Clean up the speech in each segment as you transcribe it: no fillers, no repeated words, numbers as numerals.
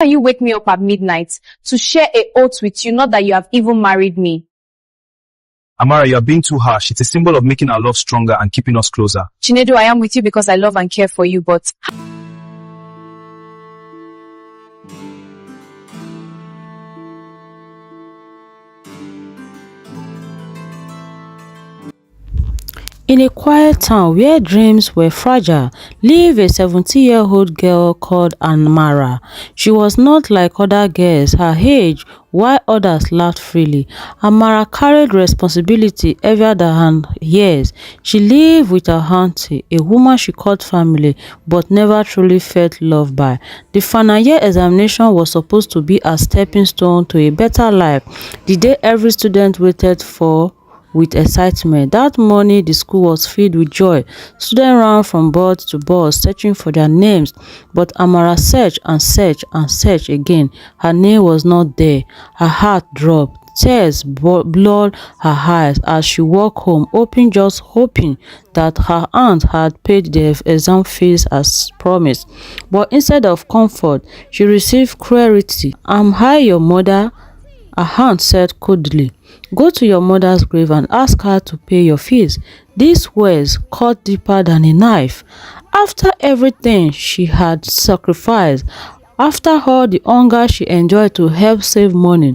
Can you wake me up at midnight to share a oath with you, not that you have even married me? Amara, you are being too harsh. It's a symbol of making our love stronger and keeping us closer. Chinedu, I am with you because I love and care for you, but... In a quiet town where dreams were fragile, lived a 70-year-old girl called Amara. She was not like other girls her age, while others laughed freely. Amara carried responsibility heavier than her years. She lived with her auntie, a woman she called family, but never truly felt loved by. The final year examination was supposed to be a stepping stone to a better life, the day every student waited for with excitement. That morning, the school was filled with joy. Students ran from board to board, searching for their names. But Amara searched and searched and searched again. Her name was not there. Her heart dropped. Tears blurred her eyes as she walked home, just hoping that her aunt had paid the exam fees as promised. But instead of comfort, she received cruelty. "Am I your mother?" her aunt said coldly. "Go to your mother's grave and ask her to pay your fees." These words cut deeper than a knife. After everything she had sacrificed, after all the hunger she enjoyed to help save money,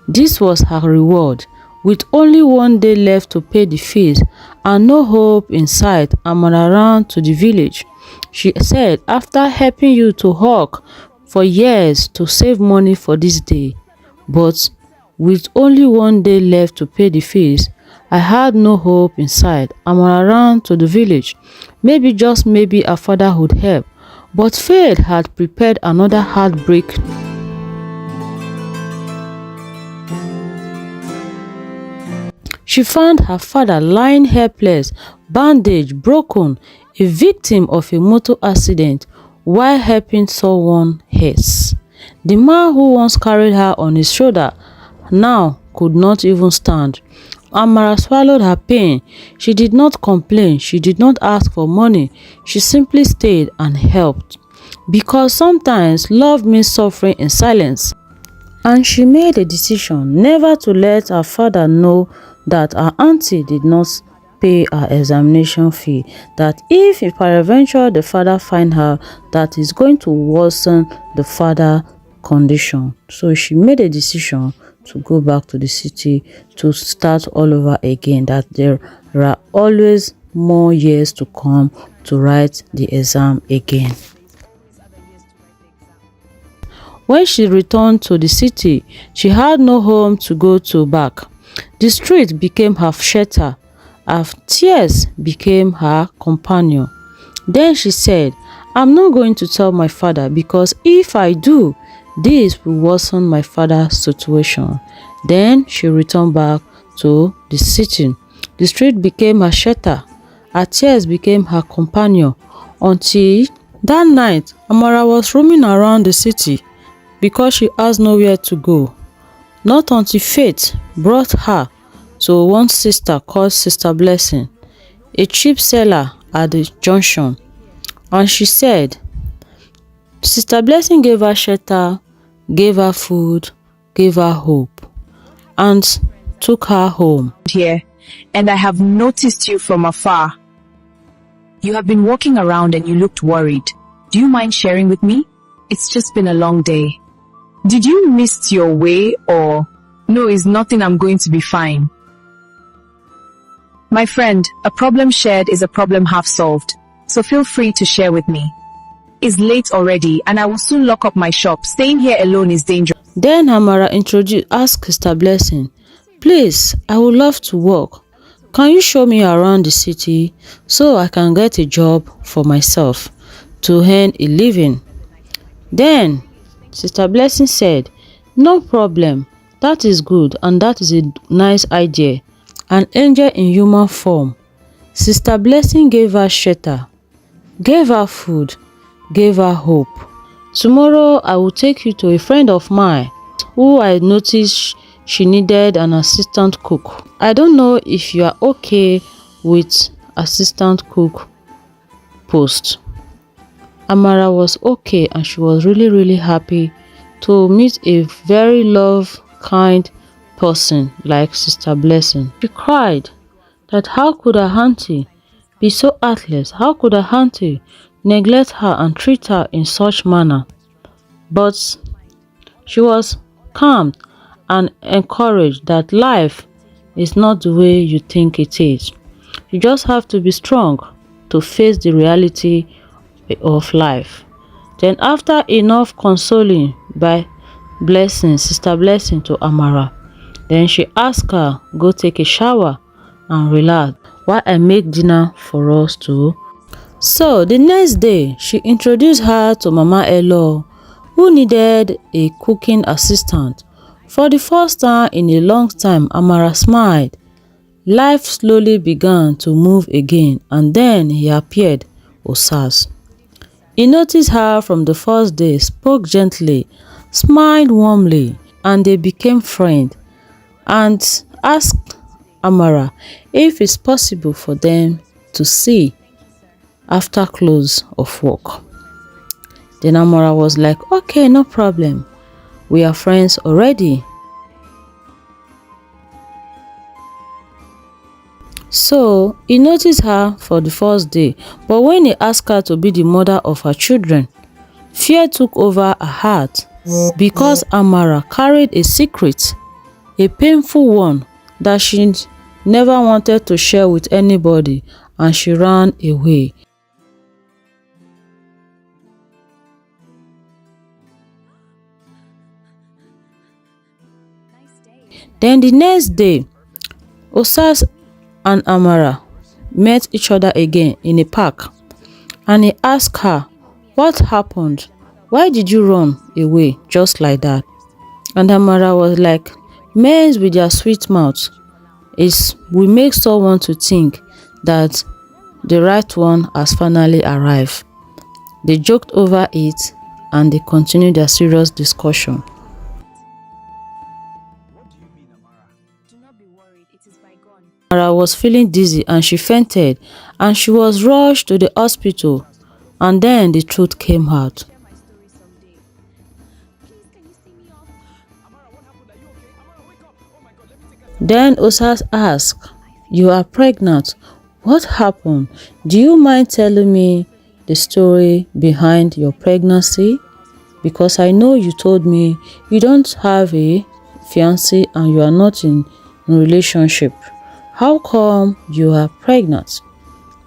this was her reward. With only one day left to pay the fees and no hope in sight, Amara ran to the village. She said, "After helping you to work for years to save money for this day, but with only one day left to pay the fees, I had no hope inside." Amara ran to the village. Maybe, just maybe, her father would help. But fate had prepared another heartbreak. She found her father lying helpless, bandaged, broken, a victim of a motor accident while helping someone else. The man who once carried her on his shoulder now could not even stand. Amara swallowed her pain. She did not complain. She did not ask for money. She simply stayed and helped. Because sometimes love means suffering in silence. And she made a decision never to let her father know that her auntie did not pay her examination fee, that if peradventure the father find her, that is going to worsen the father condition. So she made a decision to go back to the city to start all over again, that there are always more years to come to write the exam again. When she returned to the city, she had no home to go to back. The street became her shelter. Her tears became her companion. Then she said, "I'm not going to tell my father, because if I do, this will worsen my father's situation." Then she returned back to the city. The street became her shelter. Her tears became her companion. Until that night, Amara was roaming around the city because she has nowhere to go. Not until fate brought her to one sister called Sister Blessing, a cheap seller at the junction. And she said, Sister Blessing gave her shelter, gave her food, gave her hope, and took her home. Here, and I have noticed you from afar. You have been walking around and you looked worried. Do you mind sharing with me? It's just been a long day. Did you miss your way, or no, it's nothing, I'm going to be fine? My friend, a problem shared is a problem half solved, so feel free to share with me. It's late already and I will soon lock up my shop. Staying here alone is dangerous. Then Amara asked Sister Blessing, "Please, I would love to work. Can you show me around the city so I can get a job for myself to earn a living?" Then Sister Blessing said, "No problem. That is good, and that is a nice idea. An angel in human form." Sister Blessing gave her shelter, gave her food, gave her hope. "Tomorrow I will take you to a friend of mine who I noticed she needed an assistant cook. I don't know if you are okay with assistant cook post." Amara was okay and she was really happy to meet a very kind person like Sister Blessing. She cried that how could her auntie be so heartless? How could her auntie neglect her and treat her in such manner? But she was calmed and encouraged that life is not the way you think it is. You just have to be strong to face the reality of life. Then after enough consoling by Sister Blessing to Amara, then she asked her go take a shower and relax while I make dinner for us too. So the next day, she introduced her to Mama Elo, who needed a cooking assistant. For the first time in a long time, Amara smiled. Life slowly began to move again, and then he appeared, Osas. He noticed her from the first day, spoke gently, smiled warmly, and they became friends, and asked Amara if it's possible for them to see after close of work. Then Amara was like, okay, no problem. We are friends already. So he noticed her for the first day, but when he asked her to be the mother of her children, fear took over her heart because Amara carried a secret, a painful one that she never wanted to share with anybody, and she ran away. Then the next day, Osas and Amara met each other again in a park, and he asked her, what happened? Why did you run away just like that? And Amara was like, men with their sweet mouth will make someone to think that the right one has finally arrived. They joked over it and they continued their serious discussion. Amara was feeling dizzy and she fainted, and she was rushed to the hospital, and then the truth came out. Then Osas asked, you are pregnant. What happened? Do you mind telling me the story behind your pregnancy? Because I know you told me you don't have a fiancé and you are not in a relationship. How come you are pregnant?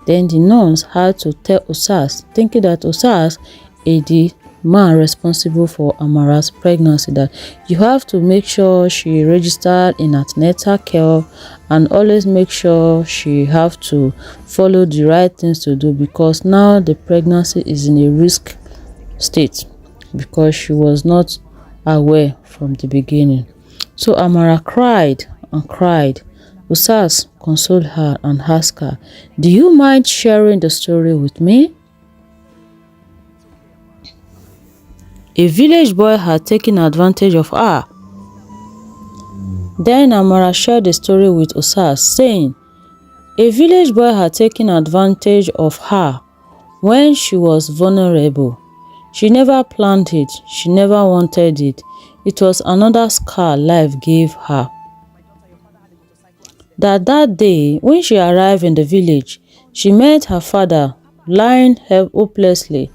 Then the nuns had to tell Osas, thinking that Osas is the man responsible for Amara's pregnancy, that you have to make sure she registered in antenatal care and always make sure she have to follow the right things to do, because now the pregnancy is in a risk state because she was not aware from the beginning. So Amara cried and cried. Osas consoled her and asked her, do you mind sharing the story with me? A village boy had taken advantage of her. Then Amara shared the story with Osas, saying, a village boy had taken advantage of her when she was vulnerable. She never planned it. She never wanted it. It was another scar life gave her. That day, when she arrived in the village, she met her father lying hopelessly,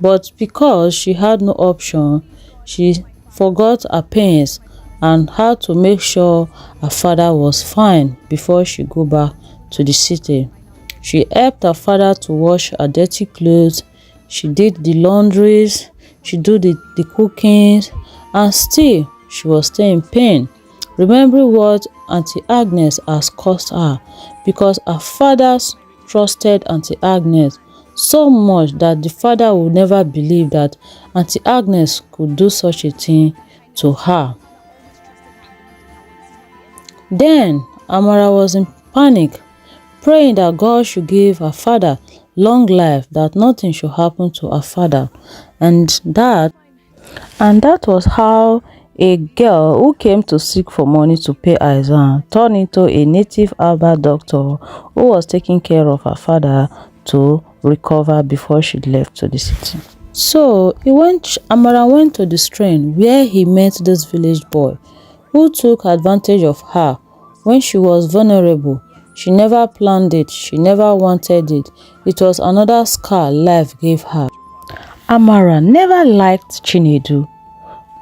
but because she had no option, she forgot her pains and had to make sure her father was fine before she go back to the city. She helped her father to wash her dirty clothes, she did the laundries, she did the cooking, and still she was still in pain, remembering what Auntie Agnes has cost her, because her father trusted Auntie Agnes so much that the father would never believe that Auntie Agnes could do such a thing to her. Then Amara was in panic, praying that God should give her father long life, that nothing should happen to her father. And that was how a girl who came to seek for money to pay her exam turned into a native herbal doctor who was taking care of her father to recover before she left to the city. So Amara went to the shrine where he met this village boy who took advantage of her when she was vulnerable. She never planned it, she never wanted it. It was another scar life gave her. Amara never liked Chinedu.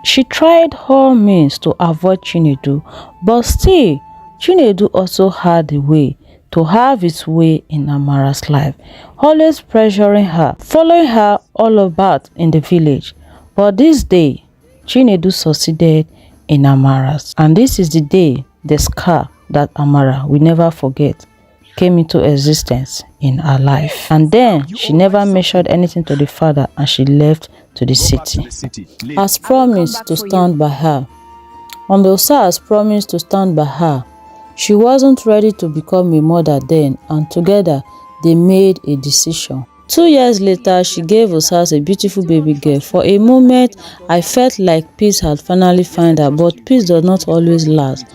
She tried all means to avoid Chinedu, but still, Chinedu also had a way to have its way in Amara's life, always pressuring her, following her all about in the village. But this day, Chinedu succeeded in Amara's, and this is the day the scar that Amara will never forget came into existence in her life. And then she never mentioned anything to the father and she left to the city. As promised to stand by her. Osa has promised to stand by her. She wasn't ready to become a mother then, and together they made a decision. 2 years later, she gave Osas a beautiful baby girl. For a moment, I felt like peace had finally found her, but peace does not always last.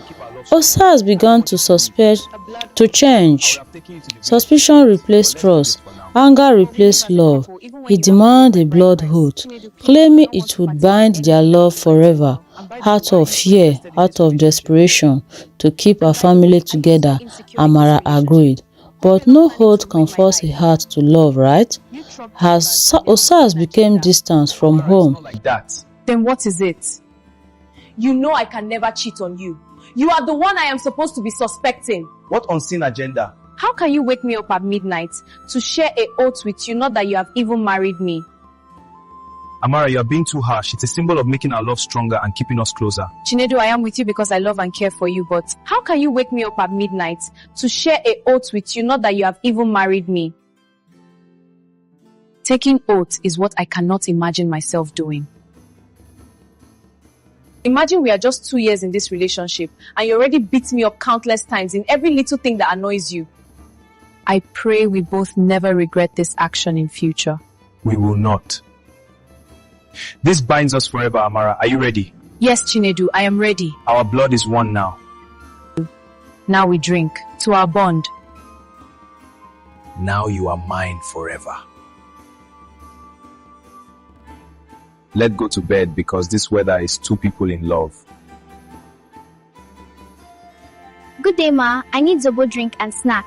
Osas began to change. Suspicion replaced trust. Anger replaced love. He demanded a blood oath, claiming it would bind their love forever. Out of fear, out of desperation, to keep her family together, Amara agreed. But no oath can force a heart to love, right? As Osas became distant from home. Then what is it? You know I can never cheat on you. You are the one I am supposed to be suspecting. What unseen agenda? How can you wake me up at midnight to share an oath with you, not that you have even married me? Amara, you are being too harsh. It's a symbol of making our love stronger and keeping us closer. Chinedu, I am with you because I love and care for you, but how can you wake me up at midnight to share an oath with you, not that you have even married me? Taking oaths is what I cannot imagine myself doing. Imagine we are just 2 years in this relationship and you already beat me up countless times in every little thing that annoys you. I pray we both never regret this action in future. We will not. This binds us forever, Amara. Are you ready? Yes, Chinedu, I am ready. Our blood is one now. Now we drink to our bond. Now you are mine forever. Let's go to bed because this weather is two people in love. Good day, Ma. I need Zobo drink and snack.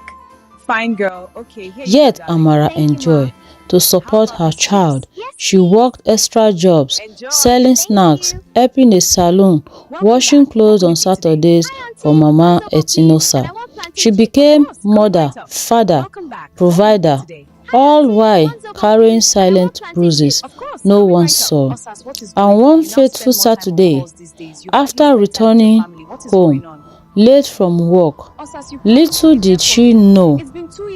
Fine, girl. Okay. Yet Amara enjoyed to support her child. She worked extra jobs, selling snacks, helping a salon, washing clothes on Saturdays for Mama Etinosa. She became mother, father, provider, all while carrying silent bruises no one saw. And one fateful Saturday, after returning home late from work, little did she know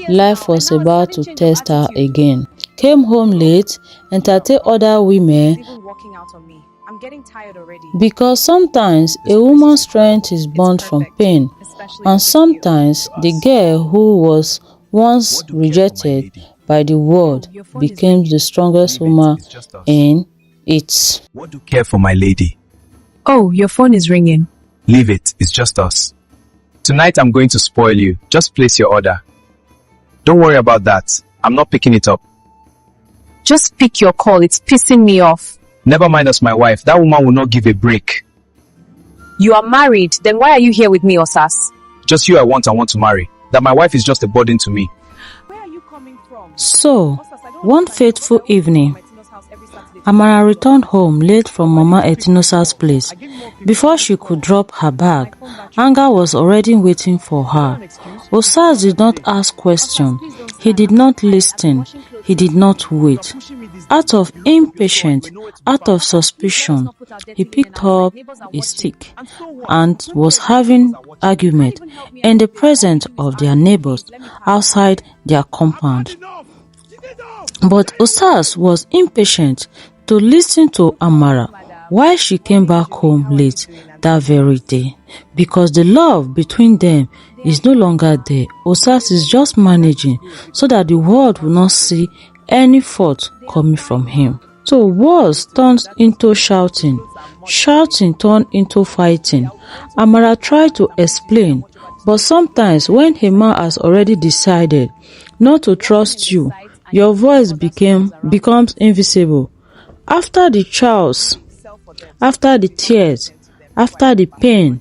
life was about to test her again. Came home late, entertained other women, because sometimes a woman's strength is born from pain, and sometimes the girl who was once rejected by the world became the strongest woman in it. What do you care for, my lady? Oh, your phone is ringing. Leave it, it's just us. Tonight I'm going to spoil you. Just place your order. Don't worry about that. I'm not picking it up. Just pick your call, it's pissing me off. Never mind us, my wife. That woman will not give a break. You are married, then why are you here with me, Osas? Just you I want to marry. That my wife is just a burden to me. Where are you coming from? So, one fateful evening, Amara returned home late from Mama Etinosa's place. Before she could drop her bag, anger was already waiting for her. Osas did not ask questions. He did not listen. He did not wait. Out of impatience, out of suspicion, he picked up a stick and was having argument in the presence of their neighbors outside their compound. But Osas was impatient to listen to Amara while she came back home late that very day, because the love between them is no longer there. Osas is just managing so that the world will not see any fault coming from him. So words turned into shouting, shouting turned into fighting. Amara tried to explain, but sometimes when a man has already decided not to trust you, your voice becomes invisible. After the trials, after the tears, after the pain,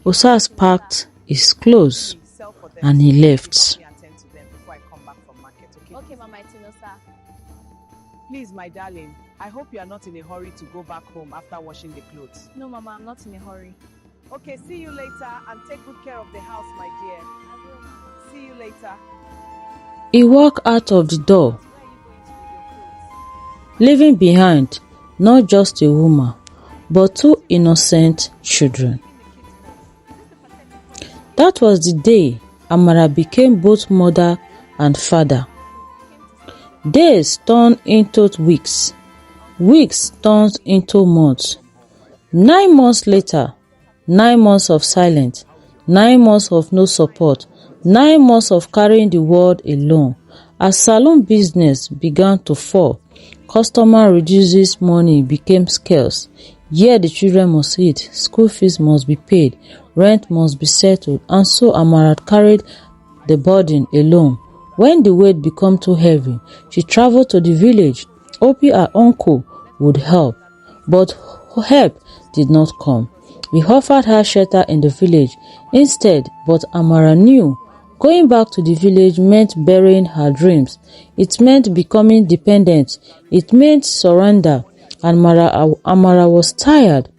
Osas packed his clothes and he left. Okay, Mama, it's Inosa. Please, my darling, I hope you are not in a hurry to go back home after washing the clothes. No, Mama, I'm not in a hurry. Okay, see you later and take good care of the house, my dear. See you later. He walked out of the door, leaving behind not just a woman, but two innocent children. That was the day Amara became both mother and father. Days turned into weeks, weeks turned into months. 9 months later, 9 months of silence, 9 months of no support, 9 months of carrying the world alone. As salon business began to fall, customer reduces, money became scarce. Yet the children must eat, school fees must be paid, rent must be settled, and so Amara carried the burden alone. When the weight became too heavy, she traveled to the village, hoping her uncle would help. But help did not come. We offered her shelter in the village instead, but Amara knew going back to the village meant burying her dreams. It meant becoming dependent. It meant surrender. Amara was tired,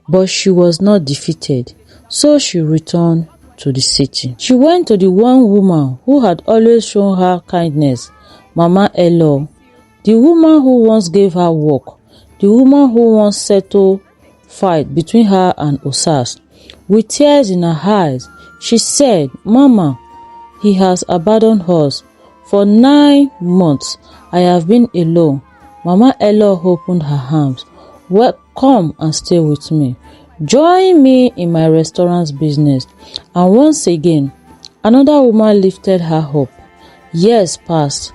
but she was not defeated. So she returned to the city. She went to the one woman who had always shown her kindness, Mama Elo, the woman who once gave her work, the woman who once settled fight between her and Osas. With tears in her eyes, she said, "Mama, he has abandoned us. For 9 months, I have been alone." Mama Elo opened her arms. "Well, come and stay with me. Join me in my restaurant business." And once again, another woman lifted her up. Years passed.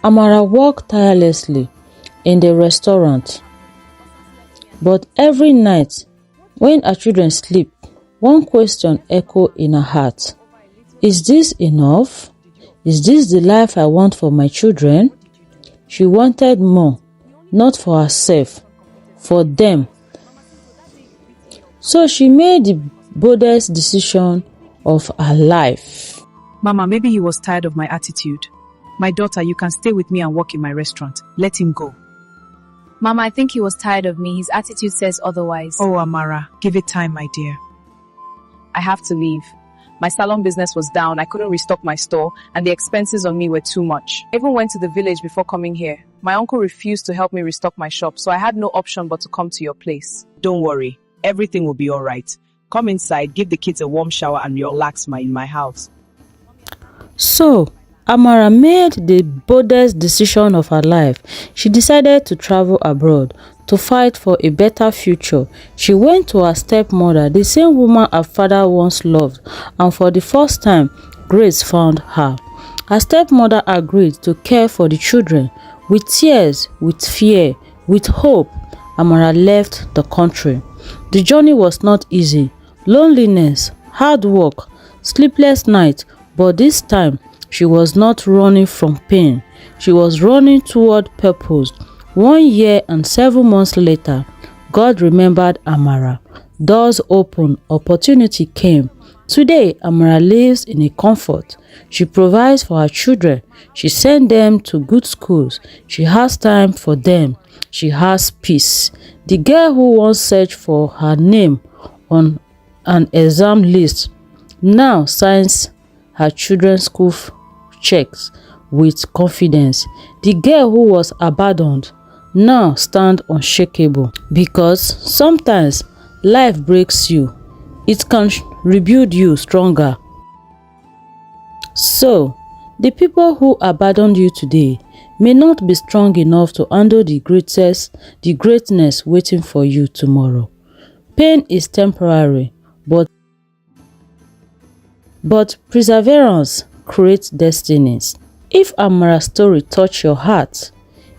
Amara worked tirelessly in the restaurant. But every night, when her children sleep, one question echoed in her heart. Is this enough? Is this the life I want for my children? She wanted more, not for herself, for them. So she made the boldest decision of her life. Mama, maybe he was tired of my attitude. My daughter, you can stay with me and work in my restaurant. Let him go. Mama, I think he was tired of me. His attitude says otherwise. Oh, Amara, give it time, my dear. I have to leave. My salon business was down, I couldn't restock my store, and the expenses on me were too much. I even went to the village before coming here. My uncle refused to help me restock my shop, so I had no option but to come to your place. Don't worry, everything will be alright. Come inside, give the kids a warm shower and relax in my house. So, Amara made the boldest decision of her life. She decided to travel abroad to fight for a better future. She went to her stepmother, the same woman her father once loved, and for the first time, grace found her. Her stepmother agreed to care for the children. With tears, with fear, with hope, Amara left the country. The journey was not easy. Loneliness, hard work, sleepless nights, but this time, she was not running from pain. She was running toward purpose. 1 year and 7 months later, God remembered Amara. Doors opened, opportunity came. Today, Amara lives in a comfort. She provides for her children. She sends them to good schools. She has time for them. She has peace. The girl who once searched for her name on an exam list now signs her children's school checks with confidence. The girl who was abandoned now stands unshakable, because sometimes life breaks you. It can rebuild you stronger. So, the people who abandoned you today may not be strong enough to handle the greatness waiting for you tomorrow. Pain is temporary, but perseverance creates destinies. If Amara's story touched your heart,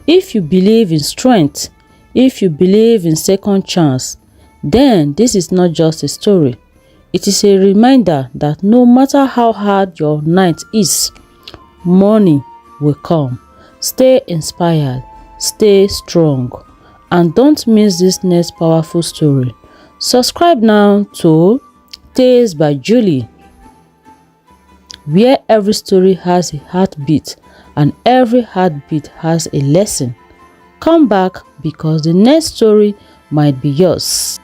if you believe in strength, if you believe in second chance, then this is not just a story. It is a reminder that no matter how hard your night is, morning will come. Stay inspired, stay strong, and don't miss this next powerful story. Subscribe now to Tales by Julie, where every story has a heartbeat and every heartbeat has a lesson. Come back because the next story might be yours.